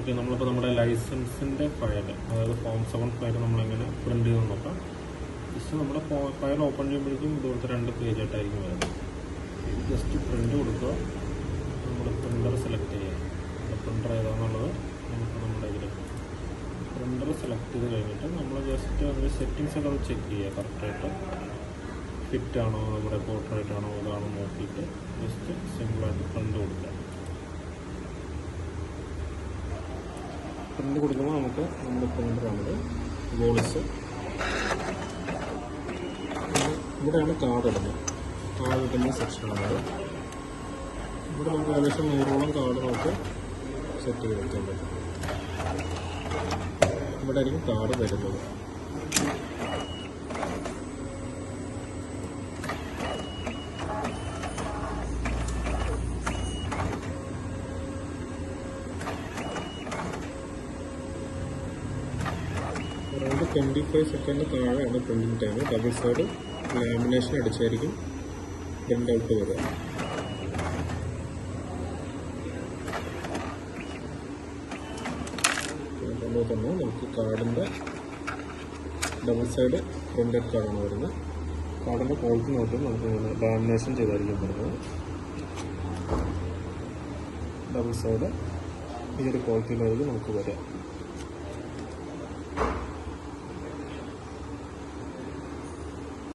Okay, നമ്മളിപ്പോൾ നമ്മുടെ ലൈസൻസിൻ്റെ file, അതായത് ഫോം 7 ഫയൽ നമ്മളെങ്ങനെ പ്രിൻറ്റ് ചെയ്ത് നോക്കാം. ജസ്റ്റ് നമ്മുടെ ഫയൽ ഓപ്പൺ ചെയ്യുമ്പോഴേക്കും ഇതുപോലത്തെ 2 പേജായിട്ടായിരിക്കും വരുന്നത്. ജസ്റ്റ് പ്രിൻ്റ് കൊടുക്കുക, നമ്മൾ പ്രിൻ്റർ സെലക്ട് ചെയ്യുക. പ്രിൻ്റർ ഏതാണെന്നുള്ളത് നമുക്ക് നമ്മുടെ ഇതിൽ പ്രിൻ്റർ സെലക്ട് ചെയ്ത് കഴിഞ്ഞിട്ട് നമ്മൾ ജസ്റ്റ് അതിൻ്റെ സെറ്റിങ്സ് ഒക്കെ ഒന്ന് ചെക്ക് ചെയ്യുക. കറക്റ്റായിട്ട് ഫിറ്റാണോ, നമ്മുടെ പോർട്രേറ്റ് ആണോ ഇതാണോ നോക്കിയിട്ട് ജസ്റ്റ് സിമ്പിളായിട്ട് പ്രിൻ്റ് കൊടുക്കുക. പ്രിൻ്റ് കൊടുക്കുമ്പോൾ നമുക്ക് നമ്മുടെ പ്രിൻ്ററാണത് വോളിസ്. ഇവിടെയാണ് കാർഡ് ഇടുന്നത്. കാർഡ് ഇടുന്ന സെക്ഷനാണത്. ഇവിടെ നമുക്ക് ഏകദേശം 100ഓളം കാർഡ് നമുക്ക് സെറ്റ് ചെയ്ത് വെക്കാൻ പറ്റും. ഇവിടെ ആയിരിക്കും കാർഡ് വരുന്നത്. അറൗണ്ട് 25 സെക്കൻഡ് താഴെയാണ് printing time. Double side lamination അടിച്ചായിരിക്കും പ്രിൻ്റ് ഔട്ട് വരിക. അതുപോലെ തന്നെ നമുക്ക് കാർഡിൻ്റെ ഡബിൾ സൈഡ് പ്രിൻ്റഡ് കാർഡാണ് വരുന്നത്. കാർഡിൻ്റെ ക്വാളിറ്റി നോക്കി നമുക്ക് ലാമിനേഷൻ ചെയ്തായിരിക്കും വരുന്നത്. ഡബിൾ സൈഡ് ഈ ഒരു ക്വാളിറ്റിയിലായിരിക്കും നമുക്ക് വരാം.